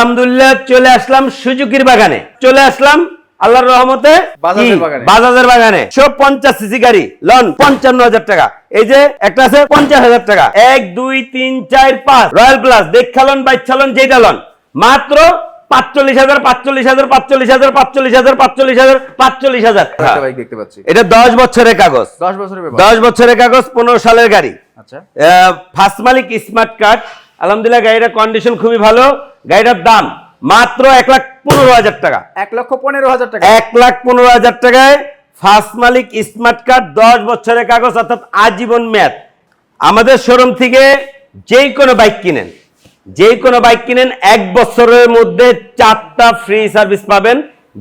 আলহামদুলিল্লাহ চলে আসলাম সুজুকির বাগানে, চলে আসলাম আল্লাহর রহমতে বাজাজের বাগানে। 50 সিসি গাড়ি লন 55,000 টাকা। এই যে একটা আছে 50,000 টাকা। 1 2 3 4 5 রয়্যাল প্লাস দেখালন বাইচালন যেটা লন মাত্র 45,000 45,000 45,000 45,000 45,000 45,000 একটা বাইক দেখতে পাচ্ছি। এটা 10 বছরের কাগজ, 10 বছরের ব্যাপার। 10 বছরের কাগজ, 15 সালের গাড়ি। আচ্ছা, ফার্স্ট মালিক, স্মার্ট কার্ড। আলহামদুলিল্লাহ গাড়িটার কন্ডিশন খুবই ভালো। গাড়িটার দাম মাত্র 1,15,000 টাকা। 1,15,000 টাকা। 1,15,000 টাকায় ফার্স্ট মালিক, স্মার্ট কার্ড, 10 বছরের কাগজ, অর্থাৎ আজীবন মেয়াদ। আমাদের শোরুম থেকে যেই কোনো বাইক কিনেন, যেই কোনো বাইক কিনেন 1 বছরের মধ্যে 4টা ফ্রি সার্ভিস পাবেন।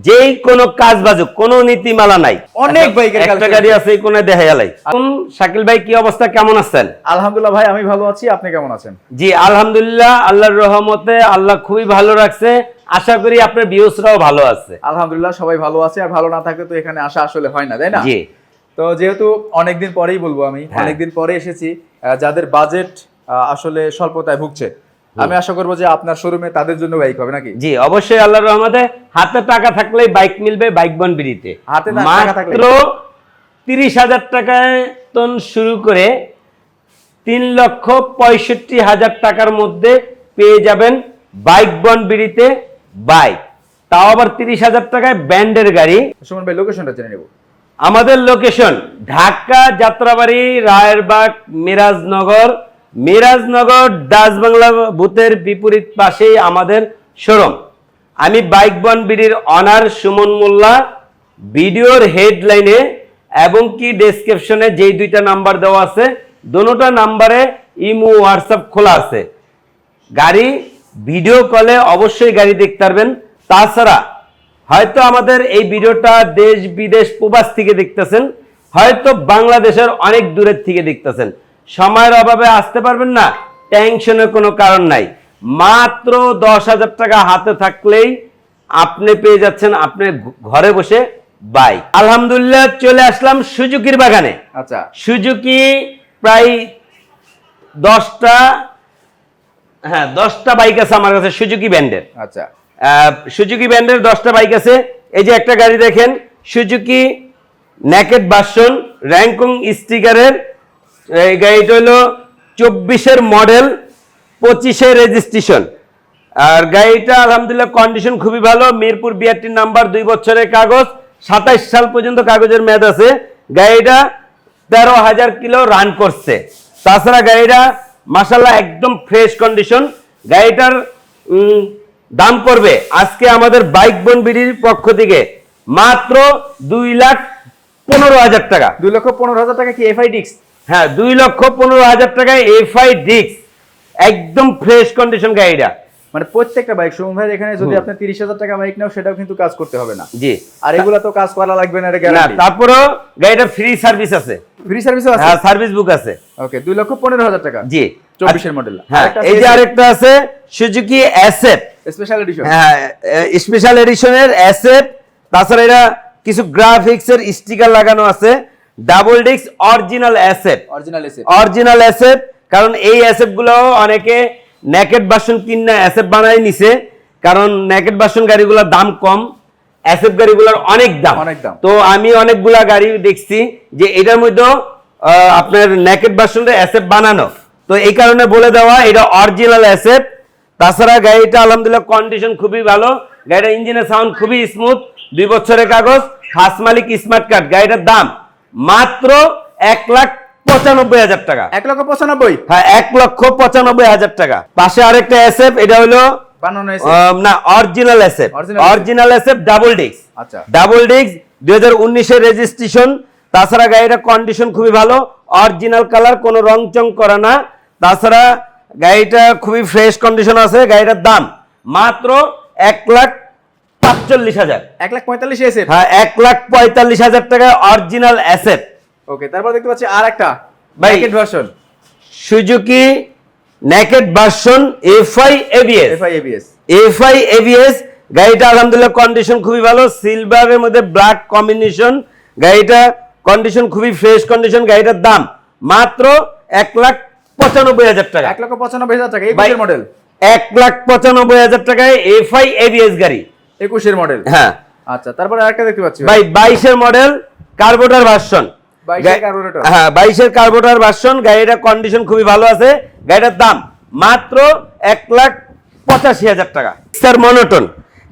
যেই কোনো কাজ বাজুক, কোনো নীতিমালা নাই। অনেক বাইকের একটা গাড়ি আছে এই কোণে দেখা গেলাই। এখন শাকিল ভাই কি অবস্থা, কেমন আছেন? আলহামদুলিল্লাহ ভাই, আমি ভালো আছি। আপনি কেমন আছেন? জি আলহামদুলিল্লাহ, আল্লাহর রহমতে আল্লাহ খুবই ভালো রাখছে। আশা করি আপনার ভিউসরাও ভালো আছে। আলহামদুলিল্লাহ সবাই ভালো আছে, আর ভালো না থাকলে তো এখানে আসা আসলে হয় না, তাই না? জি। তো যেহেতু অনেকদিন পরেই বলবো, আমি অনেকদিন পরে এসেছি, যাদের বাজেট আসলে স্বল্পতায় ভুগছে, আমি আশা করবো যে আপনার শোরুমে তাদের জন্য বাইক হবে নাকি? জি অবশ্যই, আল্লাহর রহমতে হাতে টাকা থাকলেই বাইক মিলবে। বাইক বন বিড়িতে হাতে টাকা থাকলে মাত্র 30,000 টাকায় তন শুরু করে 3,65,000 টাকার মধ্যে পেয়ে যাবেন বাইক বন বিড়িতে বাইক, তাও আবার 30,000 টাকায় ব্যান্ডের গাড়ি। সুমন ভাই, লোকেশনটা জেনে নেব। আমাদের লোকেশন ঢাকা যাত্রাবাড়ি, রায়েরবাগ, মিরাজনগর। মিরাজনগর ডাচ বাংলা বুথের বিপরীত পাশেই আমাদের শোরুম। আমি বাইক বন বিডির অনার সুমন মোল্লা। ভিডিওর হেডলাইনে এবং কি ডেসক্রিপশনে যেই 2টা নাম্বার দেওয়া আছে, দুটোটা নাম্বারে ইমো, হোয়াটসঅ্যাপ খোলা আছে। গাড়ি ভিডিও কলে অবশ্যই গাড়ি দেখতে পারবেন। তাছাড়া হয়তো আমাদের এই ভিডিওটা দেশ বিদেশ প্রবাস থেকে দেখতেছেন, হয়তো বাংলাদেশের অনেক দূরের থেকে দেখতেছেন। সময়ের অভাবে আসতে পারবেন না, টেনশনের কোনো কারণ নাই। মাত্র 10,000 টাকা হাতে থাকলেই আপনি পেয়ে যাচ্ছেন আপনি ঘরে বসে বাইক। আলহামদুলিল্লাহ চলে আসলাম সুজুকির বাগানে। আচ্ছা, সুজুকি প্রায় 10টা বাইক আছে আমার কাছে সুজুকি ব্র্যান্ডের। আচ্টা, সুজুকি ব্র্যান্ডের 10টা বাইক আছে। এই যে একটা গাড়ি দেখেন, সুজুকি নেকেড ভার্সন, র্যাঙ্কিং স্টিকারের। এই গাড়িটা হলো 24-এর মডেল, 25-এর রেজিস্ট্রেশন। আর গাড়িটা আলহামদুলিল্লাহ কন্ডিশন খুবই ভালো। মিরপুর বিআরটি নাম্বার, 2 বছরের কাগজ, 27 সাল পর্যন্ত কাগজের মেয়াদ আছে। গাড়িটা 13,000 কিলো রান করছে। তাছাড়া গাড়িটা মাশাআল্লাহ একদম ফ্রেশ কন্ডিশন। গাড়িটার দাম পড়বে আজকে আমাদের বাইক বন বিডির পক্ষ থেকে মাত্র 2,15,000 টাকা। 2,15,000 টাকা কি এফআই ডিক্স? হ্যাঁ, 2,15,000 টাকায় এফআই ডিক্স, একদম ফ্রেশ কন্ডিশন গাড়িটা। মানে প্রত্যেকটা বাইক সুমন ভাই এখানে যদি আপনি 30,000 টাকা বাইক নাও, সেটাও কিন্তু কাজ করতে হবে না। জি, আর এগুলা তো কাজ করা লাগবে না, এটা গ্যারান্টি। তারপরেও গাড়িটা ফ্রি সার্ভিস আছে। ফ্রি সার্ভিসও আছে? হ্যাঁ, সার্ভিস বুক আছে। ওকে, 2,15,000 টাকা। জি, 24-এর মডেল। হ্যাঁ, এই যে আরেকটা আছে সুজুকি এসএফ স্পেশাল এডিশন। হ্যাঁ, স্পেশাল এডিশনের এসএফ। তাছাড়া এটা কিছু গ্রাফিক্সের স্টিকার লাগানো আছে। Double disc original SF, original SF. কারণ এই এসএফ গুলো অনেকে নেকেড ভার্সন কিনা এসএফ বানাই নিছে, কারণ নেকেড ভার্সন গাড়িগুলোর দাম কম, এসএফ গাড়িগুলোর অনেক দাম। তো আমি অনেকগুলা গাড়ি দেখছি যে এটার মধ্যে আপনার নেকেড ভার্সনের এসএফ বানানো, তো এই কারণে বলে দেওয়া এটা অরিজিনাল এসএফ। তাছাড়া গাড়িটা আলহামদুলিল্লাহ কন্ডিশন খুবই ভালো। গাড়িটা ইঞ্জিনের সাউন্ড খুবই স্মুথ, 2 বছরের কাগজ, ফার্স্ট মালিক, স্মার্ট কার্ড। গাড়িটার দাম মাত্র 1,95,000 টাকা। 1,95,000? হ্যাঁ, 1,95,000 টাকা। পাশে আরেকটা এসএফ, এটা হলো না original SF, original SF double disc. আচ্ছা, ডাবল ডিস্ক, 2019-এর রেজিস্ট্রেশন। তাছাড়া গাড়িটা কন্ডিশন খুবই ভালো, অরিজিনাল কালার, কোনো রং চং করা না। তাছাড়া গাড়িটা খুবই ফ্রেশ কন্ডিশন আছে। গাড়িটার দাম মাত্র 1,45,000। 1,45,000 এসএফ? হ্যাঁ, 1,45,000 টাকা অরিজিনাল এসএফ। ওকে, তারপর দেখতে পাচ্ছি আরেকটা naked version, Suzuki naked version FI ABS. FI ABS গাড়িটা আলহামদুলিল্লাহ কন্ডিশন খুবই ভালো, সিলভারের মধ্যে ব্ল্যাক কম্বিনেশন। গাড়িটা কন্ডিশন খুবই ফ্রেশ কন্ডিশন। গাড়িটার দাম মাত্র 1,95,000 টাকা। 1,95,000 টাকা। এই মডেল 1,95,000 টাকায় এফআই এবিএস গাড়ি, 21 মডেল। হ্যাঁ। আচ্ছা, তারপরে আরেকটা দেখতে পাচ্ছি ভাই 22 মডেল কার্বোরেটর ভার্সন, 22 কার্বোরেটর। হ্যাঁ 22 কার্বোরেটর ভার্সন। গাড়িটার কন্ডিশন খুবই ভালো আছে। গাড়িটার দাম মাত্র 1,85,000 টাকা। স্যার মনোটন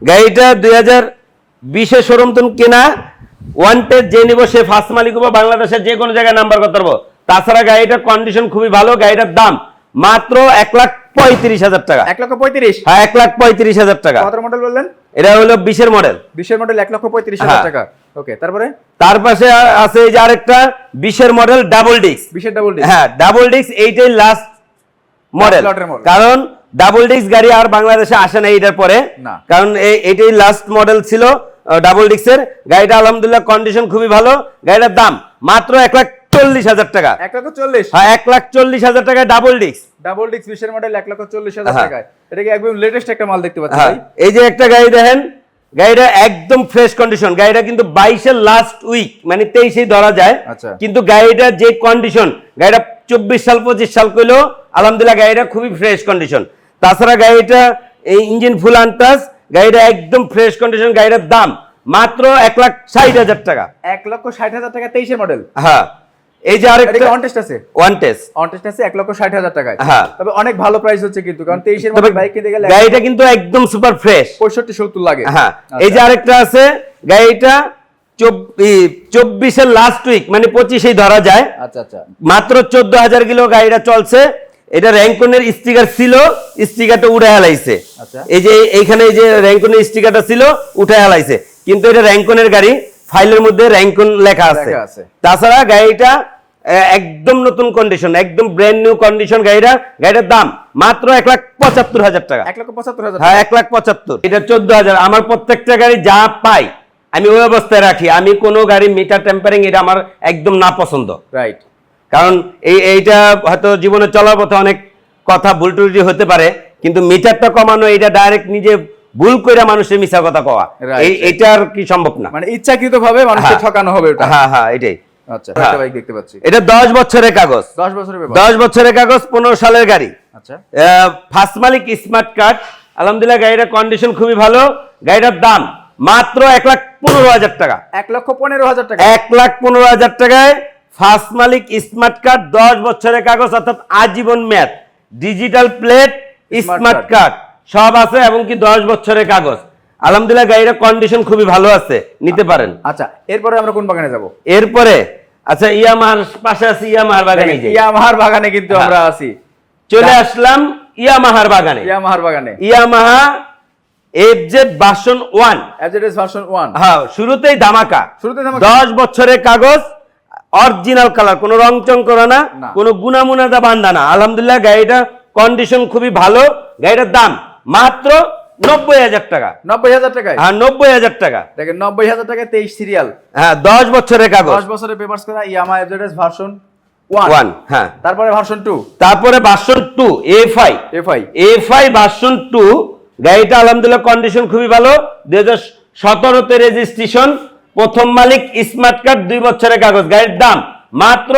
গাড়িটা 2020 শোরুম তুন কেনা, ওয়ান্টেড যে নিব সে ফার্স্ট মালিক হবো, বাংলাদেশের যে কোনো জায়গায় নাম্বার করতে পারবো। তাছাড়া গাড়িটার কন্ডিশন খুবই ভালো। গাড়িটার দাম মাত্র 1,35,000 টাকা। 1,35,000। হ্যাঁ 1,35,000 টাকা। কত মডেল বললেন? এটা হলো 20 মডেল। 20 মডেল 1,35,000 টাকা। ওকে, তারপরে তার পাশে আছে এই যে আরেকটা 20 model double disc. 20 double disc. হ্যাঁ ডাবল ডিস্ক, এইটাই লাস্ট মডেল, কারণ ডাবল ডিস্ক গাড়ি আর বাংলাদেশে আসে না এইটার পরে, কারণ এইটাই লাস্ট মডেল ছিল ডাবল ডিস্কের। গাড়িটা আলহামদুলিল্লাহ কন্ডিশন খুবই ভালো। গাড়িটার দাম মাত্র 1,40,000 টাকা। 1,40,000। হ্যাঁ 1,40,000 টাকা double disc. Double disc 20 model 1,40,000 টাকা। এটা কি একদম লেটেস্ট একটা মাল দেখতে পাচ্ছি ভাই। এই যে একটা গাড়ি দেখেন, গাড়িটা একদম ফ্রেশ কন্ডিশন। গাড়িটা কিন্তু 22 লাস্ট উইক, মানে 23 ধরা যায়, কিন্তু গাড়িটার যে কন্ডিশন, গাড়িটা 24 সাল 25 সাল কইলো আলহামদুলিল্লাহ গাড়িটা খুবই ফ্রেশ কন্ডিশন। তাছাড়া গাড়িটা এই ইঞ্জিন ফুল আনটাচ, গাড়িটা একদম ফ্রেশ কন্ডিশন। গাড়িটার দাম মাত্র 1,60,000 টাকা। 1,60,000 টাকা 23 মডেল। হ্যাঁ এই যে আরেকটা অন টেস্ট আছে, ওয়ান টেস্ট আছে 1,60,000 টাকায়। হ্যাঁ, তবে অনেক ভালো প্রাইস হচ্ছে কিন্তু, কারণ 23 এর মডেল বাইক কিনতে গেলে গাড়িটা কিন্তু একদম সুপার ফ্রেশ, 65-70 লাগে। হ্যাঁ এই যে আরেকটা আছে, গাড়িটা 24 লাস্ট উইক, মানে 25 ধরা যায়। আচ্ছা আচ্ছা, মাত্র 14,000 কিলো গাড়িটা চলছে। এটা র্যাঙ্কনের স্টিকার ছিল, স্টিকারটা উঠে হালাইছে। এই যে এইখানে এই যে র্যাঙ্কনের স্টিকারটা ছিল উঠে হালাইছে, কিন্তু এটা র্যাঙ্কনের গাড়ি, ফাইলের মধ্যে র্যাঙ্কন লেখা আছে। তাছাড়া গাড়িটা একদম নতুন কন্ডিশন, একদম ব্র্যান্ড নিউ কন্ডিশন। গাড়িটার দাম মাত্র 1,75,000 টাকা। 1,75,000। হ্যাঁ 1,75,000। এটা 14,000। আমার প্রত্যেকটা গাড়ি যা পাই আমি ওই অবস্থায় রাখি। আমি কোনো গাড়ি মিটার টেম্পারিং এটা আমার একদম না পছন্দ, রাইট। কারণ এইটা হয়তো জীবনে চলার পথে অনেক কথা ভুল ত্রুটি হতে পারে, কিন্তু মিটারটা কমানো এটা ডাইরেক্ট নিজে ভুল কইরা মানুষের মিছা কথা কওয়া, এইটার কি সম্ভব না, মানে ইচ্ছাকৃতভাবে মানুষকে ঠকানো হবে ওটা। হ্যাঁ হ্যাঁ এটাই। আচ্ছা, একটা বাইক দেখতে পাচ্ছি, এটা 10 বছরের কাগজ। 10 বছরের কাগজ, 15 সালের গাড়ি। আচ্ছা, ফার্স্ট মালিক, স্মার্ট কার্ড। আলহামদুলিল্লাহ গাড়িটার কন্ডিশন খুবই ভালো। গাড়িটার দাম মাত্র 1,15,000 টাকা। 1,15,000 টাকা। 1,15,000 টাকায় ফার্স্ট মালিক, স্মার্ট কার্ড, 10 বছরের কাগজ, অর্থাৎ আজীবন মেয়াদ, ডিজিটাল প্লেট, স্মার্ট কার্ড সব আছে, এবং কি 10 বছরের কাগজ। আলহামদুলিল্লাহ গাড়িটার কন্ডিশন খুবই ভালো আছে, নিতে পারেন। আচ্ছা, এরপরে আমরা কোন বাগানে যাব? এরপরে আচ্ছা ইয়ামাহার পাশে আছে, ইয়ামাহার বাগানে। ইয়ামাহার বাগানে কিন্তু আমরা আছি, চলে আসলাম ইয়ামাহার বাগানে। Yamaha FZ version 1। FZ version 1। হ্যাঁ, শুরুতেই ধামাকা। 10 বছরের কাগজ, অরিজিনাল কালার, কোনো রং চং করা না, কোনো গুনামুনাদা বান্ধা না। আলহামদুলিল্লাহ গাড়িটা কন্ডিশন খুবই ভালো। গাড়িটার দাম মাত্র 90,000 টাকা। 90,000 টাকায়? হ্যাঁ 90,000 টাকা। দেখেন 90,000 টাকায় 23 সিরিয়াল। হ্যাঁ 10 বছরের কাগজ, 10 বছরের পেপারস করা ইয়ামাহা এফজেড ভার্সন 1। হ্যাঁ, তারপরে ভার্সন 2। তারপরে ভার্সন 2 এফআই ভার্সন 2। গাড়িটা আলহামদুলিল্লাহ কন্ডিশন খুবই ভালো। 2017 তে রেজিস্ট্রেশন, প্রথম মালিক, স্মার্ট কার্ড, 2 বছরের কাগজ। গাড়ির দাম মাত্র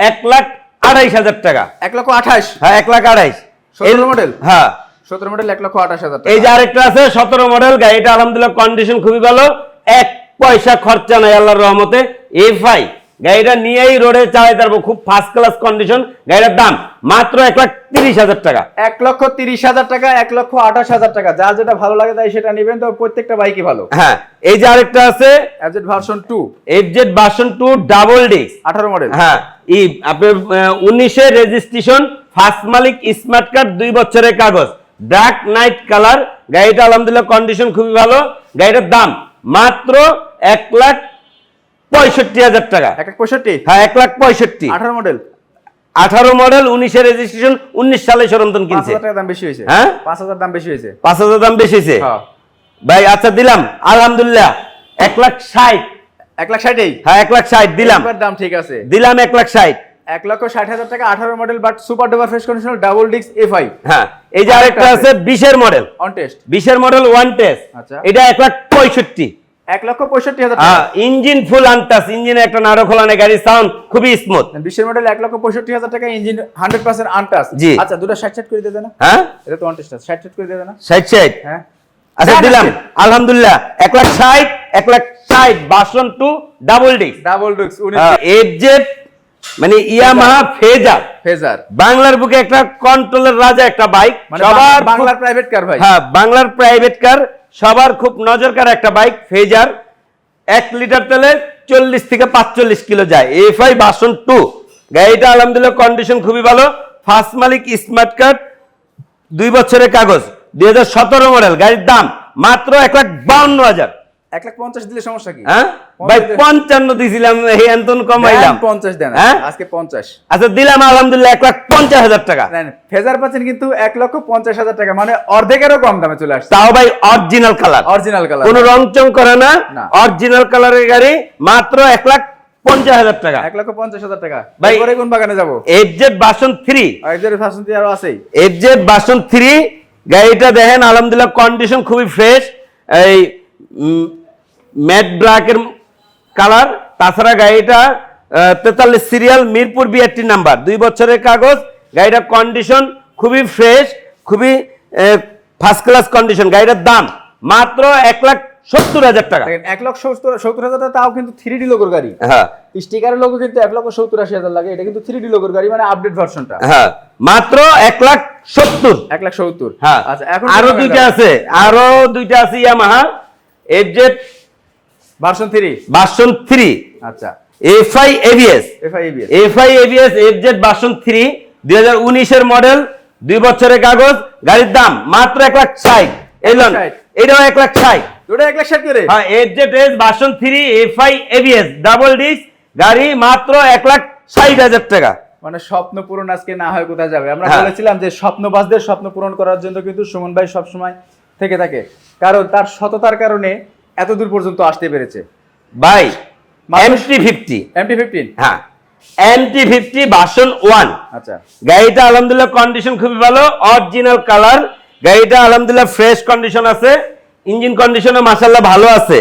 1,28,000 টাকা। 1,28,000? হ্যাঁ 1,28,000। 17 মডেল? হ্যাঁ 17 মডেল 1,28,000 টাকা। এই যে আরেকটা আছে 17 মডেল। গাড়িটা আলহামদুলিল্লাহ কন্ডিশন খুবই ভালো, 1 পয়সা খরচা নাই আল্লাহর রহমতে। এফআই গাড়িটা নিয়েই রোডে চালাতে পারবো, খুব ফার্স্ট ক্লাস কন্ডিশন। গাড়িটার দাম মাত্র 1,30,000 টাকা। 1,30,000 টাকা, 1,28,000 টাকা। যার যেটা ভালো লাগে তাই সেটা নেবেন, তো প্রত্যেকটা বাইকই ভালো। হ্যাঁ এই যে আরেকটা আছে FZ version 2। FZ version 2 double disc, 18 model. হ্যাঁ আপনার 19 এর রেজিস্ট্রেশন, ফার্স্ট মালিক, স্মার্ট কার্ড, 2 বছরের কাগজ, ব্ল্যাক নাইট কালার। গাড়িটা আলহামদুলিল্লাহ কন্ডিশন খুবই ভালো। গাড়িটার দাম মাত্র 1,65,000 টাকা। 1,65,000? হ্যাঁ 1,65,000। 18 মডেল? 18 মডেল, 19 এর রেজিস্ট্রেশন, 19 সালে শোরুমতন কিনছে। 5,000 টাকা দাম বেশি হয়েছে। হ্যাঁ 5,000 দাম বেশি হয়েছে। 5,000 দাম বেশি হয়েছে ভাই। আচ্ছা দিলাম আলহামদুলিল্লাহ 1,60,000। 1,60,000? হ্যাঁ 1,60,000 দিলাম। দাম ঠিক আছে, দিলাম 1,60,000। 1,60,000 টাকা, 18 model, but super duper fresh condition, double disc FI. হ্যাঁ এই যে আরেকটা আছে 20 এর মডেল। On test? 20 এর মডেল ওয়ান টেস্ট। আচ্ছা, এটা 1,65,000। 1,65,000 টাকা। ইঞ্জিন ফুল আনটাস, ইঞ্জিনে একটা নাড়ো খোলা নেই, গাড়ির সাউন্ড খুবই স্মুথ। 20 এর মডেল 1,65,000 টাকা, ইঞ্জিন 100% আনটাচ। জি। আচ্ছা দুটো 60 করে দিয়ে দেন না? হ্যাঁ এটা তো অনটেস্ট 60 করে দিয়ে দেন না? 60 হ্যাঁ আচ্ছা হ্যাঁ, দিলাম, হ্যাঁ। আলহামদুলিল্লাহ 1,60,000 version 2 double disc double disc FZ, মানে ইয়ামাহা ফেজার, ফেজার বাংলার বুকে একটা কন্ট্রোলের রাজা একটা বাইক, মানে সবার বাংলার প্রাইভেট কার ভাই। হ্যাঁ বাংলার প্রাইভেট কার, সবার খুব নজরকার একটা বাইক ফেজার। 1 লিটার তেলে 40 থেকে 45 কিলো যায়, এফআই ভার্সন 2। গাড়িটা আলহামদুলিল্লাহ কন্ডিশন খুবই ভালো, ফার্স্ট মালিক, স্মার্ট কার্ড, 2 বছরের কাগজ, 2017 মডেল। গাড়ির দাম মাত্র 1,52,000। 1,50,000 দিলে সমস্যা কি? হ্যাঁ ভাই 55 দিছিলাম, এই এন্তন কমাইলাম। 50 দেন হ্যাঁ আজকে 50। আচ্ছা দিলাম আলহামদুলিল্লাহ 1,50,000 টাকা। নেন ফেজার পাচ্ছেন কিন্তু 1,50,000 টাকা, মানে অর্ধেকেরও কম দামে চলে আসছে। তাও ভাই অরিজিনাল কালার, অরিজিনাল কালার, কোনো রং চং করে না, না। অরিজিনাল কালারের গাড়ি, মাত্র 1,50,000 টাকা। 1,50,000 টাকা। ভাই, এরপরে কোন বাগানে যাব? এফজেড ভার্সন 3, আর এদের ফ্যাশন দিয়ে আরো আছেই। এফজেড ভার্সন 3 গাড়িটা দেখেন আলহামদুলিল্লাহ কন্ডিশন খুবই ফ্রেশ, এই ম্যাট ব্ল্যাকের কালার। তাছাড়া গাড়িটা 43 সিরিয়াল, মিরপুর 82 নাম্বার, 2 বছরের কাগজ। গাড়িটার কন্ডিশন খুবই ফ্রেশ, খুবই ফার্স্ট ক্লাস কন্ডিশন। গাড়িটার দাম মাত্র 1,70,000 টাকা। দেখেন 1,70,000 টাকা, তাও কিন্তু 3D লোগোর গাড়ি। হ্যাঁ স্টিকারের লোগো কিন্তু 1,70,80,000 লাগে, এটা কিন্তু 3D লোগোর গাড়ি, মানে আপডেট ভার্সনটা। হ্যাঁ মাত্র 1,70,000। 1,70,000। হ্যাঁ আচ্ছা এখন আরো দুইটা আছে, আরো দুইটা আছে ইয়ামাহা এফজেড ভার্সন 3। ভার্সন 3 আচ্ছা FI ABS, FIABS। FI ABS FZ version 3 2019 এর মডেল, 2 বছরের কাগজ। গাড়ির দাম মাত্র 1,60,000। এলন 1,60,000 এটাও 1,60,000। দুটো 1,60,000 করে। হ্যাঁ FZ S version 3 FI ABS double disc, গাড়ি মাত্র 1,60,000 টাকা। মানে স্বপ্ন পূরণ আজকে না হয় কোথায় যাবে? আমরা হ্যাঁ। বলেছিলাম যে স্বপ্নবাজদের স্বপ্ন পূরণ করার জন্য কিন্তু সুমন ভাই সবসময় থেকে থাকে, কারণ তার সততার কারণে এত দূর পর্যন্ত আসতে পেরেছে। ভাই মানুষ- MT-50, MT-15। হ্যাঁ MT-50 ভার্সন 1। আচ্ছা গাড়িটা আলহামদুলিল্লাহ কন্ডিশন খুবই ভালো, অরিজিনাল কালার। গাড়িটা আলহামদুলিল্লাহ ফ্রেশ কন্ডিশন আছে, ইঞ্জিন কন্ডিশনও মাশাআল্লাহ ভালো আছে।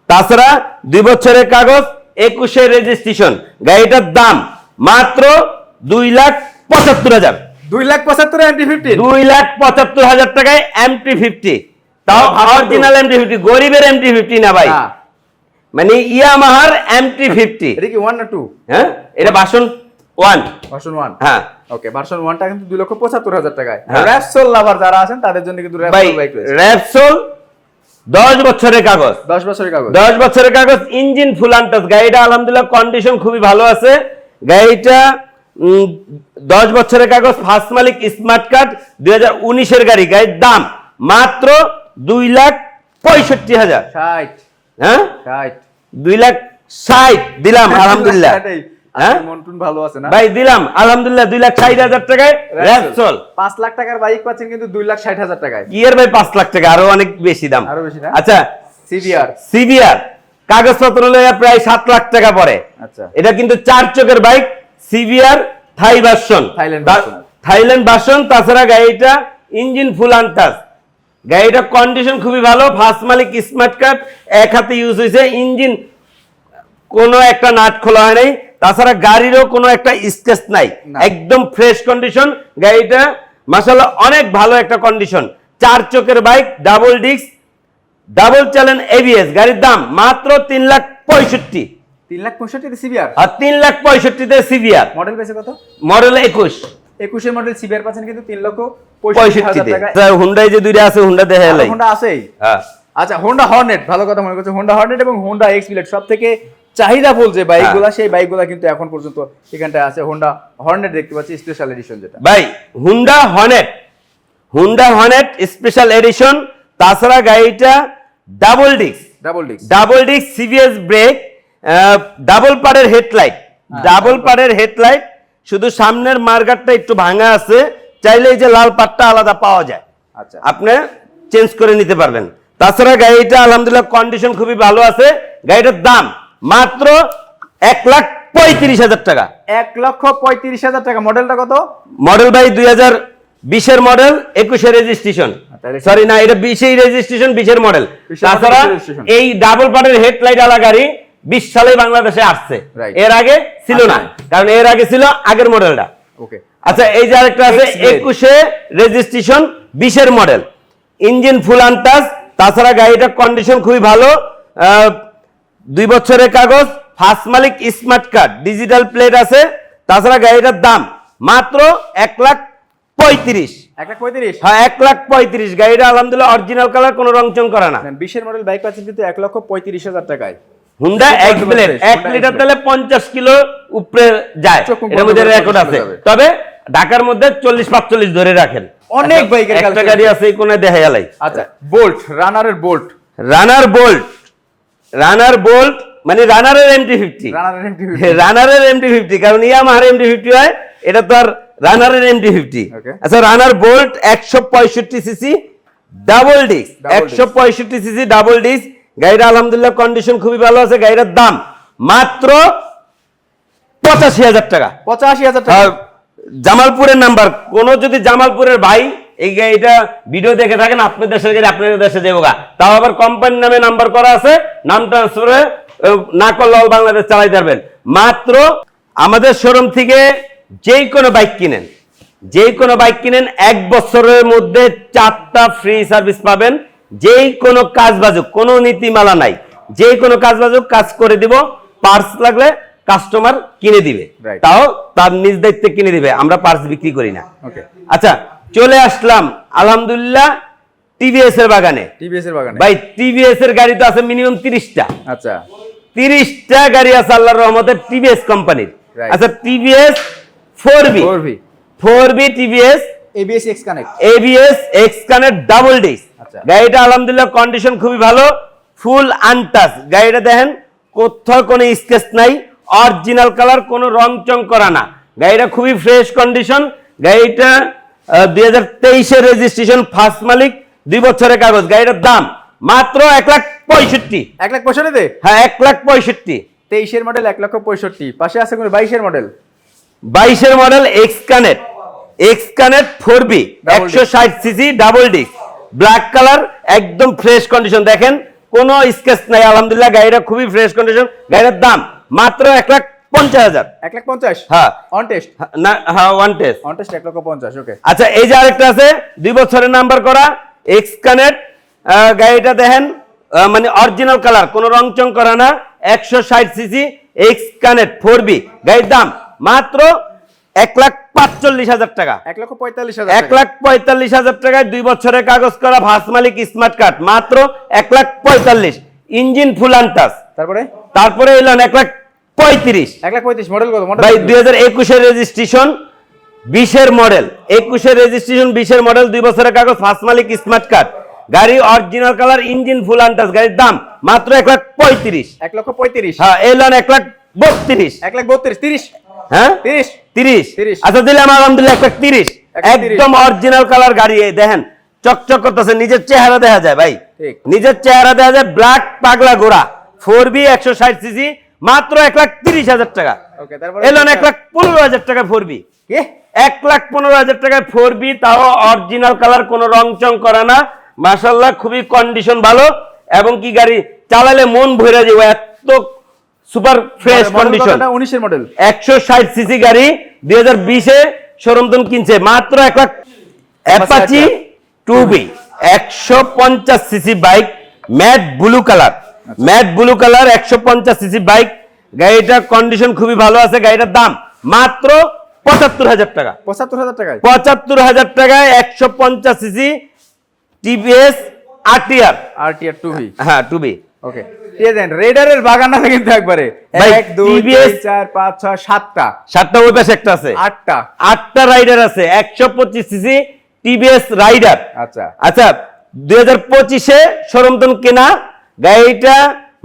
তাছাড়া 2 বছরের কাগজ, 21 এর রেজিস্ট্রেশন। গাড়িটার দাম মাত্র 2,75,000। 2,75,000 MT-15। 2,75,000 টাকায় MT-50, তাও ভালো তো। অরিজিনাল MT-50, গরিবের MT-50 না ভাই, হ্যাঁ। মানে ইয়ামাহার MT-50। এটা কি 1 না 2? হ্যাঁ এটা ভার্সন 1। ভার্সন 1। হ্যাঁ ওকে, ভার্সন 1টা কিন্তু 2,75,000 টাকায়। হ্যাঁ। র্যাপসোল লাভার যারা আছেন তাদের জন্য কিন্তু ভাই র্যাপসোল বাইক রয়েছে। র্যাপসোল 10 বছরের কাগজ, 10 বছরের কাগজ। 10 বছরের কাগজ, ইঞ্জিন ফুল আনটাচ। গাড়িটা আলহামদুলিল্লাহ কন্ডিশন খুবই ভালো আছে। গাড়িটা 10 বছরের কাগজ, ফার্স্ট মালিক, স্মার্ট কার্ড, 2019 এর গাড়ি। গাড়ির দাম মাত্র 2,65,000। 60। হ্যাঁ 60 2,60,000 দিলাম আলহামদুলিল্লাহ। এটাই। হ্যাঁ? আজকে মনটুন ভালো আছে না? ভাই দিলাম আলহামদুলিল্লাহ 2,60,000 টাকায় র্যাপসোল। 5 লাখ টাকার বাইক পাচ্ছেন কিন্তু 2,60,000 টাকায়। কি এর ভাই 5 লাখ টাকা, আরো অনেক বেশি দাম। আরো বেশি না? আচ্ছা সিবিআর। সিবিআর কাগজপত্র লইয়া প্রায় 7 লাখ টাকা পড়ে। আচ্ছা এটা কিন্তু 4 চকের বাইক, সিবিআর থাই version, Thailand version. Thailand version. তাছাড়া গাড়িটা ইঞ্জিন ফুল আনটাচ। গাড়িটা কন্ডিশন খুবই ভালো, ফার্স্ট মালিক, স্মার্ট কার্ড, এক হাতে ইউজ হয়েছে। ইঞ্জিন কোনো একটা নাট খোলা হয় নাই, তাছাড়া গাড়িরও কোনো একটা স্কেচ নাই, না। একদম ফ্রেশ কন্ডিশন। গাড়িটা মাশাআল্লাহ অনেক ভালো একটা কন্ডিশন, 4 চকের bike, double disc, double channel ABS. গাড়ির দাম মাত্র 3,65,000। 3,65,000 তে সিবিআর। আর 3,65,000 সিবিআর, মডেল পেয়েছে কত? মডেল 21। 21 এর মডেল সিবিআর পাচ্ছেন কিন্তু 3,65,000 65 টাকা। হুন্ডাই যে দুইটা আছে, হুন্ডা দেখে এলাই। হোন্ডা আছেই। হ্যাঁ আচ্ছা হোন্ডা হর্নেট, ভালো কথা মনে করছে। হোন্ডা হর্নেট এবং হোন্ডা এক্সপ্লেড সবথেকে চাহিদাফুল যে বাইকগুলা, সেই বাইকগুলা কিন্তু এখন পর্যন্ত এখানটায় আছে। হোন্ডা হর্নেট দেখতে পাচ্ছি স্পেশাল এডিশন যেটা। ভাই Honda Hornet, Honda Hornet special edition. তাছাড়া গাড়িটা double disc, double disc. Double disc, CBS brake, double পাড়ের হেডলাইট, ডাবল পাড়ের হেডলাইট। শুধু সামনের মার্গারটা একটু ভাঙা আছে, চাইলে এই যে লাল পাটটা আলাদা পাওয়া যায়, আচ্ছা আপনি চেঞ্জ করে নিতে পারবেন। তাছাড়া গাড়িটা আলহামদুলিল্লাহ কন্ডিশন খুবই ভালো আছে। গাড়িটার দাম মাত্র 1,35,000 টাকা। 1,35,000 টাকা। মডেলটা কত? মডেল ভাই 20-এর মডেল 21-এর রেজিস্ট্রেশন, সরি না, এটা 20-এই রেজিস্ট্রেশন, 20-এর মডেল। 20 এর তাছাড়া registration। এই ডাবল পার্টের হেডলাইট আলা গাড়ি 20 সালে বাংলাদেশে আসছে, Right। এর আগে ছিল না, কারণ এর আগে ছিল আগের মডেলটা। ওকে, আচ্ছা, এই যে আরেকটা আছে X-Blade। 21-এ রেজিস্ট্রেশন, 20-এর মডেল, ইঞ্জিন ফুল আনটাচ। তাছাড়া গাড়িটার কন্ডিশন খুবই ভালো, 2 বছরের কাগজ, ফার্স্ট মালিক, স্মার্ট কার্ড, ডিজিটাল প্লেট আছে। তাছাড়া গাড়িটার দাম মাত্র 1,35,000। 1,35,000। হ্যাঁ, 1,35,000। গাড়িটা আলহামদুলিল্লাহ অরিজিনাল কালার, কোনো রংচং করা না। 20-এর মডেল বাইক পাচ্ছেন কিন্তু 1,35,000 টাকায়। হুন্ডা এক্সব্লেড 1 লিটার তেলে 50 কিলো উপরে যায়, এর মধ্যে রেকর্ড আছে। তবে ঢাকার মধ্যে 40-45 ধরে রাখেন। অনেক বাইকের একটা গাড়ি আছে এই কোণে দেখা গেলাই। আচ্ছা, বোল্ট, রানারের বোল্ট, রানার বোল্ট মানে রানারের MT-50, রানারের MT-50। রানারের MT-50, কারণ ইয়ামাহার MT-50 হয়, এটা তো আর রানারের MT-50। Okay। আচ্ছা, Runner bolt 165 CC double disc, Double disc। 165 CC double disc. গাড়িটা আলহামদুলিল্লাহ কন্ডিশন খুবই ভালো আছে। গাড়িটার দাম মাত্র 85,000 টাকা। 85,000 টাকা। আর জামালপুরের নাম্বার, কোন যদি জামালপুরের ভাই এই গাড়িটা ভিডিও দেখে থাকেন, আপনার দেশের গাড়ি আপনাদের দেশে যাবোগা, তাও আবার কোম্পানির নামে নাম্বার করা আছে, নাম ট্রান্সফারে না করলে অল বাংলাদেশ চালাইতে পারবেন। মাত্র আমাদের শোরুম থেকে যেই কোনো বাইক কিনেন 1 বছরের মধ্যে 4টা ফ্রি সার্ভিস পাবেন। যেই কোনো কাজ বাজুক, কোনো নীতিমালা নাই, যেই কোনো কাজ বাজুক কাজ করে দিব। পার্স লাগলে কাস্টমার কিনে দিবে, Right। তাও তার নিজ দায়িত্বে কিনে দিবে, আমরা পার্স বিক্রি করি না। ওকে, আচ্ছা, চলে আসলাম আলহামদুলিল্লাহ টিভিএস এর বাগানে। টিভিএস এর বাগানে ভাই, টিভিএস এর গাড়ি তো আছে মিনিমাম 30টা। আচ্ছা, 30টা গাড়ি আছে আল্লাহর রহমতে টিভিএস কোম্পানির। Right। আচ্ছা, TVS 4V TVS ABS X connect. ABS X connect double disc. আচ্ছা। গাড়িটা আলহামদুলিল্লাহ কন্ডিশন খুবই ভালো, ফুল আনটাচ। গাড়িটা দেখেন কোথাও কোনো স্কেচ নাই, অরিজিনাল কালার, কোনো রং চং করা না। গাড়িটা খুবই ফ্রেশ কন্ডিশন। গাড়িটা 2023-এর রেজিস্ট্রেশন, ফার্স্ট মালিক, 2 বছরের কাগজ। গাড়িটার দাম মাত্র 1,65,000। 1,65,000 হ্যাঁ, 1,65,000। 23-এর মডেল 1,65,000। পাশে আছে কোন 22-এর মডেল? 22-এর model X connect 4B, 160 CC double disc, black colour, একদম ফ্রেশ কন্ডিশন। দেখেন কোনো স্কেচ নাই, আলহামদুলিল্লাহ গাড়িটা খুবই ফ্রেশ কন্ডিশন। গাড়ির দাম মাত্র 1,50,000। 1,50,000। হ্যাঁ, অন টেস্ট? না, হ্যাঁ, ওয়ান টেস্ট। 1,50,000। ওকে, আচ্ছা, এই যে আরেকটা আছে 2 বছরের নাম্বার করা এক্স কানেক্ট। গাড়িটা দেখেন মানে অরিজিনাল কালার, কোনো রং চং করা না, 160 সিসি এক্স কানেক্ট 4B। গাড়ির দাম মাত্র 1,45,000 টাকা। 1,45,000। 1,45,000 টাকায় 2 বছরের কাগজ করা, ফার্স্ট মালিক, স্মার্ট কার্ড, মাত্র 1,45,000। Engine full untouch. তারপরে এলেন 1,35,000। 1,35,000 মডেল কত? ভাই, 2021-এর রেজিস্ট্রেশন, 20-এর মডেল, 21-এর রেজিস্ট্রেশন, 20-এর মডেল, 2 বছরের কাগজ, ফার্স্ট মালিক, স্মার্ট কার্ড, গাড়ি original colour, engine full untouch. গাড়ির দাম মাত্র 1,35,000। 1,35,000। হ্যাঁ, এলেন 1,32,000। 1,32,000। 30। হ্যাঁ, 30। 30। আচ্ছা, দিলাম আলহামদুলিল্লাহ 1,30,000। একদম অরিজিনাল কালার গাড়ি। এই দেখেন চকচক করতেছে, নিজের চেহারা দেখা যায় ভাই, ঠিক। নিজের চেহারা দেখা যায়। ব্ল্যাক পাগলা ঘোড়া 4B, 160 সিসি, মাত্র 1,30,000 টাকা। ওকে, তারপর এলেন 1,15,000 টাকা 4B। কি? 1,15,000 টাকায় 4B, তাও অরিজিনাল কালার, কোনো রং চং করা না। মাশাআল্লাহ খুবই কন্ডিশন ভালো, এবং কি গাড়ি চালালে মন ভরে যাবে, এত সুপার ফ্রেশ কন্ডিশন। 19-এর মডেল 160 সিসি গাড়ি, 2020-এ শোরুম কিনছে মাত্র 1 lakh. Apache 2B 150 CC bike, matte blue colour, 150 CC bike. গাড়িটার কন্ডিশন খুবই ভালো আছে। গাড়িটার দাম মাত্র 75,000 টাকা। 75,000 টাকায়? 75,000 টাকায় 150 সিসি টিভিএস RTR 2B। হ্যাঁ, 2B। ওকে, দিয়ে দেন রেডারের বাগান আছে কিন্তু একবারে। ভাই, 1 2 TVS 3 4 5 6 7টা। 7টা, ওই পাশে একটা আছে, 8টা রাইডার আছে। 125 সিসি টিভিএস রাইডার। আচ্ছা আচ্ছা, 2025-এ শোরুম কেনা গাড়িটা,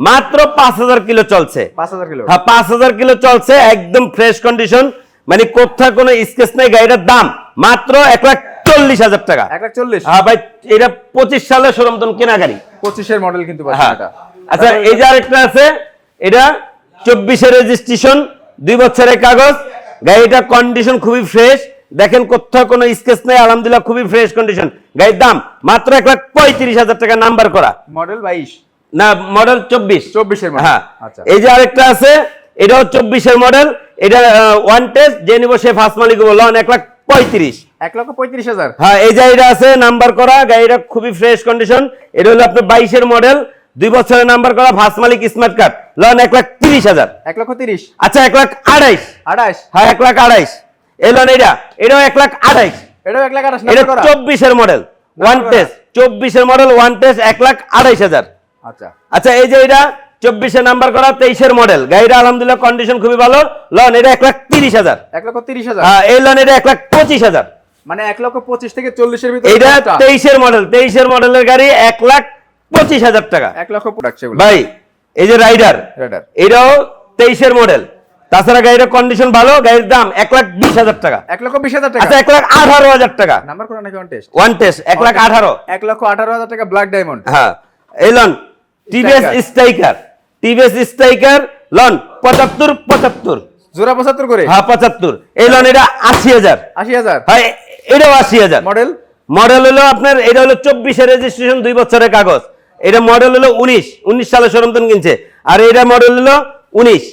মাত্র 5,000 কিলো চলছে। 5,000 কিলো? হ্যাঁ, 5,000 কিলো চলছে, একদম ফ্রেশ কন্ডিশন, মানে কোথাও কোনো স্কেচ নাই। গাড়িটার দাম মাত্র 1,40,000 টাকা। 1,40,000? হ্যাঁ ভাই, এটা 25 সালে শোরুম কেনা গাড়ি। 25-এর মডেল কিন্তু হ্যাঁ। এটা। আচ্ছা, এই যে আরেকটা আছে, এটা 24-এর রেজিস্ট্রেশন, 2 বছরের কাগজ। গাড়িটা কন্ডিশন খুবই ফ্রেশ। দেখেন কোথাও কোনো স্কেচ নেই, আলহামদুলিল্লাহ খুবই ফ্রেশ কন্ডিশন। গাড়ির দাম মাত্র 1,35,000 টাকা, নাম্বার করা। মডেল 22 না, মডেল 24। 24 এর মডেল। হ্যাঁ, আচ্ছা, এই যে আরেকটা আছে, এটাও 24 এর মডেল। এটা ওয়ান টেস্ট, যে নিব সে ফার্স্ট মালিক বললো 1,35,000। 1,35,000। হ্যাঁ, এই যে এটা আছে নাম্বার করা, গাড়িটা খুবই ফ্রেশ কন্ডিশন। এটা হলো আপনার 22 এর মডেল, 2 বছরের নাম্বার করা, ফার্স্ট মালিক স্মার্ট কার্ড, লোন 1,30,000। 1,30,000। আচ্ছা, 1,28,000। 28। হ্যাঁ, 1,28,000 এই লোন। এটাও 1,28,000। এটাও 1,28,000 এটা নাম্বার করা। 24 এর মডেল, ওয়ান টেস্ট, 24 এর মডেল, ওয়ান টেস্ট, 1,28,000। আচ্ছা, আচ্ছা, এই যে এটা 24 এর নাম্বার করা, 23 এর মডেল, গাড়িটা আলহামদুলিল্লাহ কন্ডিশন খুবই ভালো, লোন এটা 1,30,000। 1,30,000। হ্যাঁ, এই লোন এটা 1,25,000। মানে 1,25,000 থেকে 40 এর ভিতরে এটা কোনটা? 23 এর মডেল, 23 এর মডেলের গাড়ি 1,25,000 টাকা। 1,00,000 প্রোডাক্ট এগুলো। ভাই, এই যে রাইডার, রাইডার এটাও 23 এর মডেল, তাছাড়া গাড়ির কন্ডিশন ভালো, গাড়ির দাম 1,20,000 টাকা। 1,20,000 টাকা। আচ্ছা, 1,18,000 টাকা। নাম্বার করা নাকি অন টেস্ট? One test 1,18,000। 1,18,000 টাকা ব্ল্যাক ডায়মন্ড। হ্যাঁ, এই loan TVS striker, TVS striker loan 75 জোড়া 75 করে। হ্যাঁ, 75। এই লোন এটা 80,000। 80,000। হ্যাঁ, এটাও 80,000। মডেল মডেল হলো আপনার, এটা হলো 24 এর রেজিস্ট্রেশন, 2 বছরের কাগজ। এটা মডেল হলো 19 সালে শোরুম থেকে কিনছে। আর এটা মডেল হলো 19,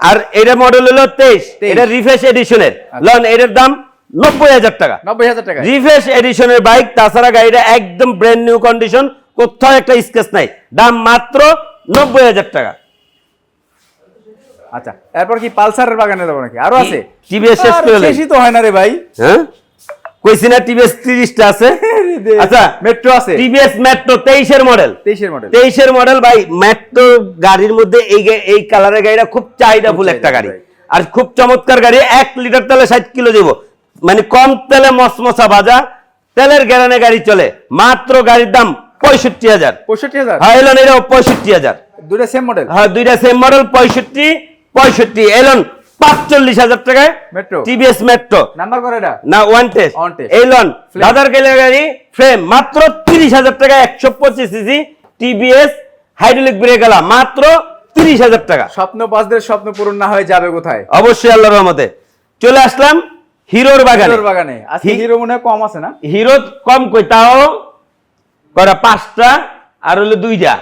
আর এটা মডেল হলো 23। এটা রিফ্রেশ এডিশনের লোন, এটার দাম 90,000 টাকা। 90,000 টাকা। রিফ্রেশ এডিশনের বাইক, তাছাড়া গাড়িটা একদম ব্র্যান্ড নিউ কন্ডিশন, কোথাও একটা স্কেচ নাই, দাম মাত্র 90,000 টাকা। আচ্ছা, এরপর কি পালসারের বাগানে যাবো নাকি? আরো আছে? টিভিএস শেষ করে নেই। শেষই তো হয় না রে ভাই। হ্যাঁ, কইছি না টিভিএস 30টা আছে। আচ্ছা, মেট্রো আছে। টিভিএস মেট্রো 23 এর মডেল। 23 এর মডেল। 23 এর মডেল ভাই, মেট্রো গাড়ির মধ্যে এই কালারের গাড়িটা খুব চাহিদাফুল একটা গাড়ি, আর খুব চমৎকার গাড়ি। 1 লিটার তেলে 60 কিলো দেবো, মানে কম তেলে মসমসা ভাজা, তেলের গ্যারানে গাড়ি চলে। মাত্র গাড়ির দাম 65,000। 65,000। হ্যাঁ, এলন এটাও 65,000। দুটো সেম মডেল। হ্যাঁ, দুইটা সেম মডেল, 65 এলন 45,000 টাকায় মেট্রো। TVS metro. নাম্বার করে এটা? না, one test. On test। Elon দাদার গেলে গাড়ি, ফ্রেম মাত্র 30,000 টাকা, 125 সিসি টিভিএস হাইড্রোলিক ব্রেক এলা, মাত্র 30,000 টাকা। স্বপ্নবাজদের স্বপ্ন পূরণ না হয়ে যাবে কোথায়? অবশ্যই আল্লাহর রহমতে। চলে আসলাম হিরোর বাগানে। হিরোর বাগানে আজকে হিরো মনে হয় কম আছে না? হিরো কম কই, তাও করা 5টা, আর হলো 2টা,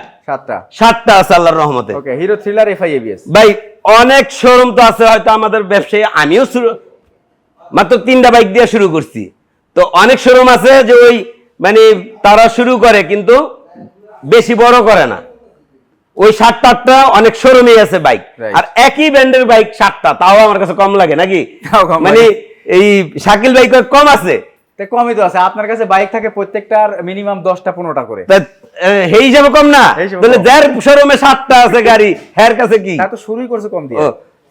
7টা আছে আল্লাহর রহমতে। ওকে, হিরো থ্রিলার এফআই এবিএস। ভাই, অনেক শোরুম তো আছে, হয়তো আমাদের ব্যবসায়ী, আমিও মাত্র 3টা বাইক দিয়ে শুরু করছি, তো অনেক শোরুম আছে যে ওই মানে তারা শুরু করে কিন্তু বেশি বড় করে না। ওই 7-8টা অনেক শোরুমে আছে বাইক, আর একই ব্র্যান্ডের বাইক 7টা, তাও আমার কাছে কম লাগে নাকি? মানে এই শাকিল বাইক কম আছে, কমই তো আছে। আপনার কাছে বাইক থাকে প্রত্যেকটার মিনিমাম 10টা-15টা করে, সেই হিসাবে কম না? তাহলে যার শোরুমে 7টা আছে গাড়ি, হের কাছে কি? তা তো শুরুই করছে কম দিয়ে।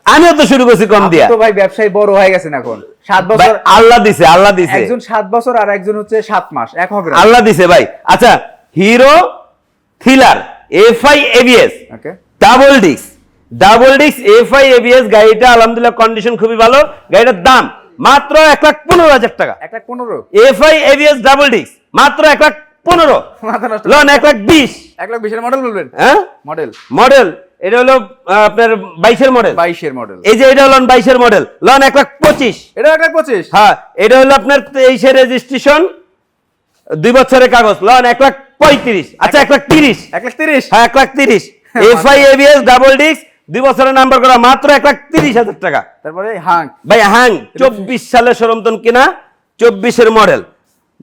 আমিও তো শুরু করছি কম দিয়া। তো ভাই ব্যবসায়ী বড় হয়ে গেছেন এখন। 7 বছর আল্লাহ দিছে, আল্লাহ দিছে। একজন 7 বছর আর একজন হচ্ছে 7 মাস, এক হবে না। আল্লাহ দিছে ভাই। আচ্ছা, হিরো থ্রিলার এফআই এবিএস, ওকে, ডাবল ডিস্ক এফআই এবিএস, গাড়িটা আলহামদুলিল্লাহ কন্ডিশন খুবই ভালো। গাড়িটার দাম মাত্র 1,15,000 টাকা। 1,15,000 এফআই এবিএস ডাবল ডিস্ক, মাত্র 1,15,000। মাথা নষ্ট। লোন 1,20,000। 1,20,000 এর মডেল বলবেন? হ্যাঁ, মডেল এটা হলো আপনার 22 এর মডেল। 22 এর মডেল। এই যে এটা হলো 22 এর মডেল, লোন 1,25,000। এটা 1,25,000। হ্যাঁ, এটা হলো আপনার 23 এর রেজিস্ট্রেশন, 2 বছরের কাগজ, লোন 1,35,000। আচ্ছা, 1,30,000। 1,30,000। হ্যাঁ, 1,30,000। এফআই এবিএস ডাবল ডিস্ক, 2 বছরের নাম্বার করা, মাত্র 1,30,000 টাকা। তারপরে হাং ভাই, হাং 24 সালে শোরুমতন কিনা, 24 এর মডেল,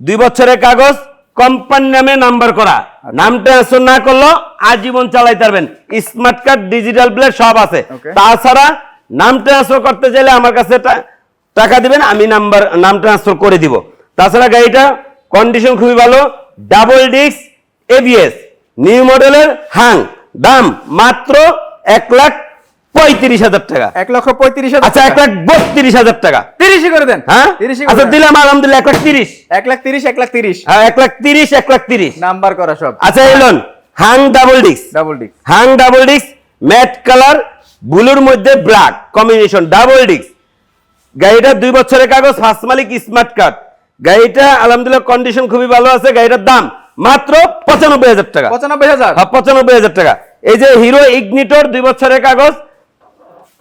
2 বছরের কাগজ, কোম্পানি নামে নাম্বার করা, নাম ট্রান্সফার না করলেও আজীবন চালাইতে পারবেন। স্মার্ট কার্ড, ডিজিটাল প্লেট সব আছে। তাছাড়া নাম ট্রান্সফার করতে চাইলে আমার কাছে টাকা দিবেন, আমি নাম ট্রান্সফার করে দিব। তাছাড়া গাড়িটা কন্ডিশন খুবই ভালো, ডাবল ডিস্ক এবিএস, নিউ মডেলের হাং, দাম মাত্র 1,35,000 টাকা। 1,35,000। আচ্ছা, 1,32,000 টাকা। 30 করে দেন। হ্যাঁ, 30 আচ্ছা দিলাম আলহামদুলিল্লাহ 1,30,000। 1,30,000। হ্যাঁ, 1,30,000 নাম্বার করা সব। আচ্ছা, এলন Hunk double disc, Hunk double disc, matte colour, ব্লুর মধ্যে ব্ল্যাক কম্বিনেশন, ডাবল ডিস্ক। গাড়িটা 2 বছরের কাগজ, ফার্স্ট মালিক স্মার্ট কার্ড। গাড়িটা আলহামদুলিল্লাহ কন্ডিশন খুবই ভালো আছে। গাড়িটার দাম মাত্র 95,000 টাকা। 95,000। হ্যাঁ, 95,000 টাকা। এই যে হিরো ইগনিটর, 2 বছরের কাগজ,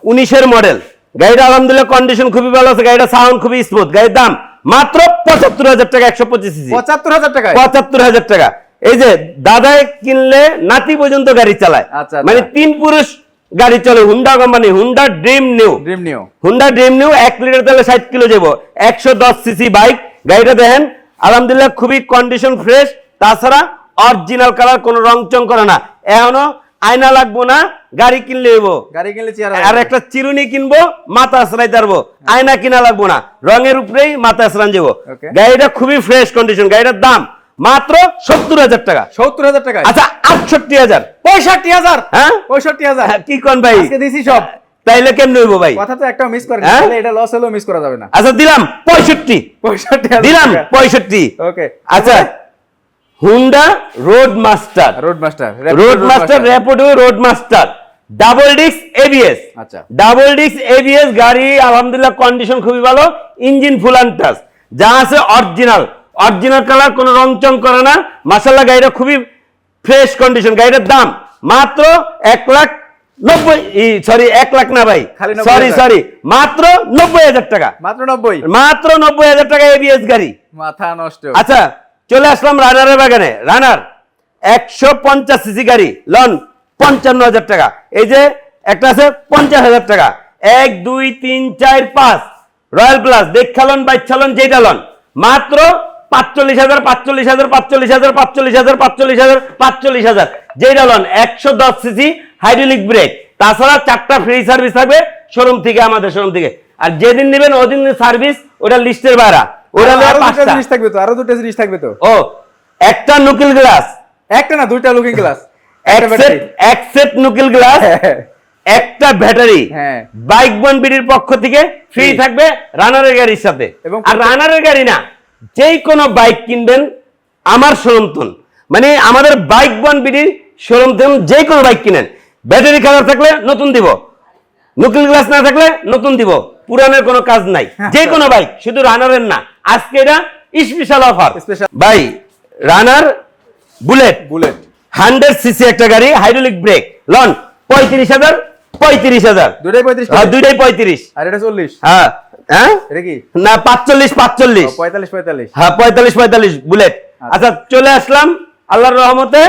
19 এর মডেল, গাড়িটা আলহামদুলিল্লাহ কন্ডিশন খুবই ভালো আছে, গাড়িটা সাউন্ড খুবই স্মুথ। গাড়ির দাম মাত্র ৭৫,০০০ টাকা, ১২৫ সিসি। ৭৫,০০০ টাকা, ৭৫,০০০ টাকা। এই যে দাদাই কিনলে নাতি পর্যন্ত গাড়ি চালায়, আচ্ছা, মানে 3 পুরুষ গাড়ি চলে। Honda company, Honda dream new, Honda dream new 1 litre তেলে 60 কিলো যাবো, 110 সিসি বাইক। গাড়িটা দেখেন আলহামদুলিল্লাহ খুবই কন্ডিশন ফ্রেশ, তাছাড়া অরিজিনাল কালার, কোনো রং চং করে না। এখনো আয়না লাগবো না, গাড়ি কিনলে হইব। আর একটা চিরুনি কিনবো, মাথা আসরাই পারবো, আয়না কিনা লাগবো না, রঙের উপরেই মাথা আসরান যাবো। গাড়িটা খুবই ফ্রেশ কন্ডিশন। গাড়িটার দাম মাত্র ৭০,০০০ টাকা। ৭০,০০০ টাকা। আচ্ছা ৬৮,০০০, ৬৫,০০০, হ্যাঁ ৬৫,০০০ কি কোন ভাই, আজকে দিছি সব। তাইলে কেমনে হইব ভাই? কথা তো একটা মিস করেন, তাহলে এটা লস হলেও মিস করা যাবে না। আচ্ছা দিলাম ৬৫, ৬৫,০০০ দিলাম ৬৫। ওকে। আচ্ছা Honda road master, Rapido road master, double disc ABS. আচ্ছা, ডাবল ডিস্ক এবিএস গাড়ি আলহামদুলিল্লাহ কন্ডিশন খুবই ভালো, ইঞ্জিন ফুল অ্যান্ড টাচ, যা আছে অরিজিনাল, অরিজিনাল কালার, কোনো রং চং করে না। মাশাআল্লাহ গাড়িটা খুবই ফ্রেশ কন্ডিশন। গাড়িটার দাম মাত্র ১,৯০,০০০, সরি ১ লাখ না ভাই, সরি মাত্র ৯০,০০০ টাকা, মাত্র ৯০, মাত্র ৯০,০০০ টাকা এবিএস গাড়ি, মাথা নষ্ট। আচ্ছা চলে আসলাম রানারের বাগানে। রানার ১৫০ সিসি গাড়ি, লন ৫৫,০০০ টাকা। এই যে একটা আছে ৫০,০০০ টাকা, ১ ২ ৩ ৪ ৫ রয়্যাল প্লাস, দেখালন বাইচালন যেটা লন, মাত্র ৪৫,০০০, ৪৫,০০০, ৪৫,০০০, ৪৫,০০০, ৪৫,০০০, ৪৫,০০০ যেটা লন। ১১০ সিসি হাইড্রোলিক ব্রেক, তাছাড়া 4টা ফ্রি সার্ভিস থাকবে শোরুম থেকে, আমাদের শোরুম থেকে। আর যেদিন নেবেন ওদিন সার্ভিস, ওটা লিস্টের বাইরে, ওটা আরো দুটো জিনিস থাকবে তো, আরো দুটো জিনিস থাকবে তো। ও একটা নুকিল গ্লাস, একটা না দুইটা লুকিং গ্লাস, এক সেট নুকিল গ্লাস, একটা ব্যাটারি, হ্যাঁ, বাইক বন বিডির পক্ষ থেকে ফ্রি থাকবে রানারের গাড়ির সাথে। আর রানারের গাড়ি না, যেই কোনো বাইক কিনবেন আমার শোরুম থেকে, মানে আমাদের বাইক বন বিডির শোরুম থেকে যে কোনো বাইক কিনেন, ব্যাটারি খারাপ থাকলে নতুন দিব, নুকিল গ্লাস না থাকলে নতুন দিব, পুরানের কোনো কাজ নাই। যে কোনো বাইক, শুধু রানারের না, আজকে এটা স্পেশাল অফার। ভাই রানার বুলেট 100 সিসি একটা গাড়ি, হাইড্রোলিক ব্রেক, লন ৩৫,০০০, ৩৫,০০০, দুইটাই ৩৫, আর এটা ৪০। হ্যাঁ হ্যাঁ, এটা কি না ৪৫, ৪৫, ৪৫, হ্যাঁ ৪৫ বুলেট। আচ্ছা চলে আসলাম আল্লাহর রহমতে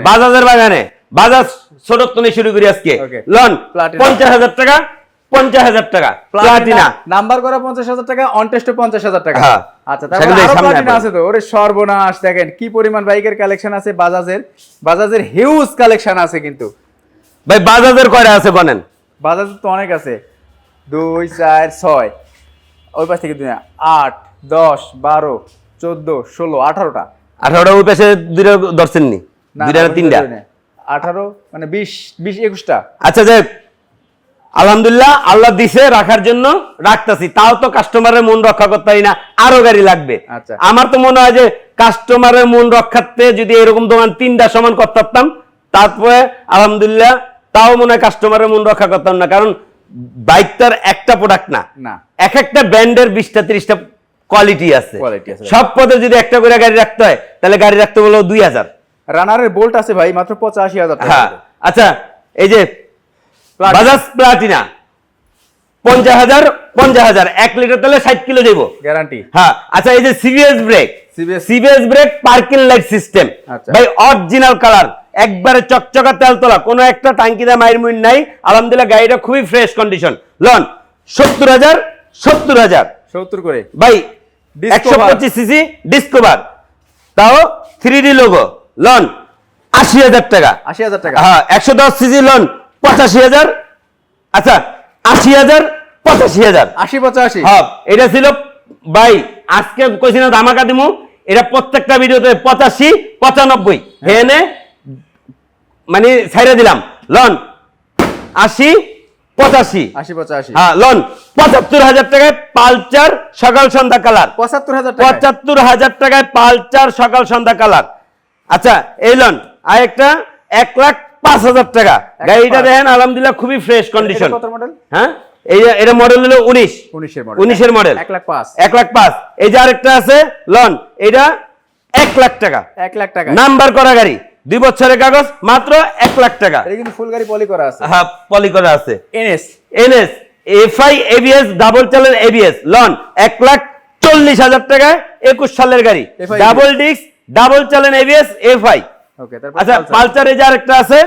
বাজাজের বাগানে। বাজাজ ছোট থেকে শুরু করি আজকে, লন ৫০,০০০ টাকা, ৫০,০০০ টাকা প্লাটিনা, নাম্বার করা ৫০,০০০ টাকা, অন টেস্ট ৫০,০০০ টাকা। আচ্ছা তারপরে আরো প্লাটিনা আছে তো, ওরে সর্বনাশ, দেখেন কি পরিমাণ বাইকের কালেকশন আছে বাজাজের হিউজ কালেকশন আছে। কিন্তু ভাই বাজাজের কয়টা আছে বলেন? বাজাজের তো অনেক আছে, ২ ৪ ৬, ওই পাশ থেকে ৮ ১০ ১২ ১৪ ১৬ ১৮টা। ওই পাশে দুইটা ধরছেন নি, দুইটা না তিনটা? 18 মানে 20 21টা। আচ্ছা যাক আলহামদুলিল্লাহ, আল্লাহ দিছে রাখার জন্য রাখতেছি, তাও তো কাস্টমারের মন রক্ষা করতে পারি না, আরো গাড়ি লাগবে। আমার তো মনে হয় যে কাস্টমারের মন রক্ষার্থে যদি এরকম দোকান 3টা সমান করতে পারতাম, তারপরে আলহামদুলিল্লাহ তাও মনে হয় কাস্টমারের মন রক্ষা করতাম না। কারণ বাইকটার একটা প্রোডাক্ট না, এক একটা ব্র্যান্ডের 20টা 30টা কোয়ালিটি আছে। সব পদে যদি একটা করে গাড়ি রাখতে হয়, তাহলে গাড়ি রাখতে বলো 2000। রানারের বোল্ট আছে ভাই মাত্র ৮৫,০০০ টাকা। হ্যাঁ আচ্ছা, এই যে বাজাজ প্লাটিনা ৫০,০০০, ১ লিটার তেলে 60 কিলো দেবো গ্যারান্টি। হ্যাঁ আচ্ছা, এই যে CBS brake parking light system, ভাই অরিজিনাল কালার, একবারে চকচকা তেল তোলা, কোনো একটা টাঙ্কিতে মাইর মুইন নাই। আলহামদুলিল্লাহ গাড়িটা খুবই ফ্রেশ কন্ডিশন। লন ৭০,০০০ করে ভাই, ১২৫ সিসি ডিসকভার, তাও 3D লোগো, লন ৮০,০০০ টাকা। ৮০,০০০ টাকা, হ্যাঁ ১১০ সিসি লন ৮৫,০০০। আচ্ছা ৮০,০০০, ৮৫,০০০, ৮০ হ্যাঁ এটা ছিল ভাই, আজকে কইছি না ধামাকা দিমু, এটা প্রত্যেকটা ভিডিওতে ৮৫ ৯৫ হেনে মানে ছাইরা দিলাম। লন ৮০ ৮৫, হ্যাঁ লন ৭৫,০০০ টাকায় পালচার সকাল সন্ধ্যা কালার, ৭৫,০০০ টাকায় পালচার সকাল সন্ধ্যা কালার। আচ্ছা এই লন আরেকটা ১,০৫,০০০ টাকা। গাড়িটা দেখেন আলহামদুলিল্লাহ খুবই ফ্রেশ কন্ডিশন। হ্যাঁ এটা মডেল হলো 19 মডেল, ১,০৫,০০০। এই যে আরেকটা আছে লন, এটা ১,০০,০০০ টাকা, নাম্বার করা গাড়ি, 2 বছরের কাগজ, মাত্র 1 লাখ টাকা। এটা কিন্তু ফুল গাড়ি পলি করা আছে। হ্যাঁ, পলি করা আছে। NS NS FI ABS double channel ABS লন 1,40,000 টাকায় 21 সালের গাড়ি, FI double disc double channel ABS FI. Okay, তারপর আচ্ছা, পালসার এই যে আরেকটা আছে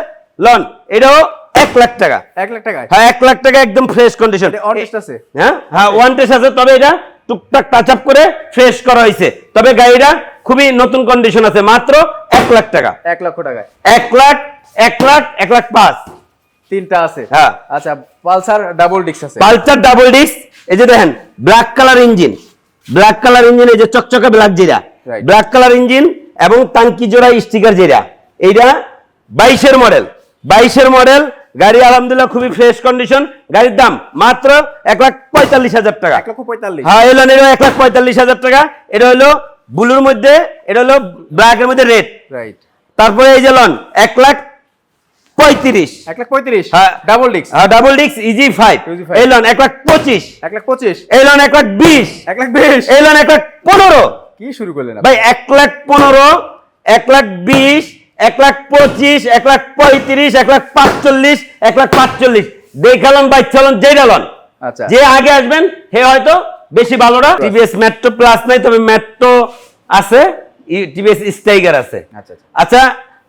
লন, এটাও 1 লাখ টাকা। 1 লাখ টাকা? হ্যাঁ, 1 লাখ টাকা, একদম ফ্রেশ কন্ডিশন। এটা অন টেস্ট আছে? হ্যাঁ হ্যাঁ, ওয়ান টেস্ট আছে, তবে এটা টুকটাক টাচ আপ করে ফ্রেশ করা হয়েছে, তবে গাড়িটা খুবই নতুন কন্ডিশন আছে, মাত্র 1 লাখ টাকা। 1 লক্ষ টাকায় 1 লাখ 1 লাখ 1 লাখ 5 তিনটা আছে। হ্যাঁ। আচ্ছা, পালসার ডাবল ডিস্ক আছে? পালসার ডাবল ডিস্ক, এই যে দেখেন black colour engine, black colour engine, এই যে চকচকে ব্ল্যাক জিরা, Right. ব্ল্যাক কালার ইঞ্জিন এবং টাঙ্কি জোড়া স্টিকার জিরা। এইটা 22-এর মডেল, 22-এর মডেল গাড়ি, আলহামদুলিল্লাহ খুবই ফ্রেশ কন্ডিশন। গাড়ির দাম মাত্র 1,45,000 টাকা। 1,45,000? হ্যাঁ, এলো এটা 1,45,000 টাকা। এটা হলো ব্লুর মধ্যে, এটা হলো ব্ল্যাকের মধ্যে রেড। রাইট। তারপরে এই যে লন 1,35,000। 1,35,000? হ্যাঁ। Double disc? হ্যাঁ, ডাবল ডিস্ক ইজি 5। EG5 এই লন 1,25,000। 1,25,000? এই লন 1,20,000। 1,20,000? এই লন 1,15,000। কি শুরু করলেন আপনি? ভাই 1,15,000, 1,20,000, 1,25,000, 1,35,000, 1,45,000, 1,45,000 দেখালন ভাই, চলন যেটা লন। আচ্ছা। যে আগে আসবেন হে হয়তো বেশি ভালোটা। টিভিএস মেট্রো প্লাস নাই, তবে মেট্রো আছে, টিভিএস স্টাইগার আছে। আচ্ছা আচ্ছা। আচ্ছা,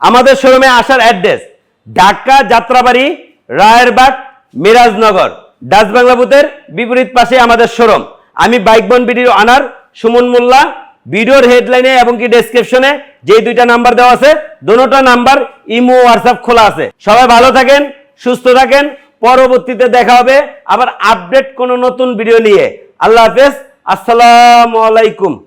আমাদের শোরুমে আসার অ্যাড্রেস ঢাকা যাত্রাবাড়ি, রায়েরবাগ, মিরাজনগর, ডাচ বাংলা বুথের বিপরীত পাশে আমাদের শোরুম। আমি বাইক বন ভিডিও আনার সুমন মোল্লা। ভিডিওর হেডলাইনে এবং কি ডেসক্রিপশনে যে 2টা নাম্বার দেওয়া আছে, দোনোটা নাম্বার ইমো হোয়াটসঅ্যাপ খোলা আছে। সবাই ভালো থাকেন, সুস্থ থাকেন। পরবর্তীতে দেখা হবে আবার আপডেট কোনো নতুন ভিডিও নিয়ে। আল্লাহ হাফেজ, আসসালামু আলাইকুম।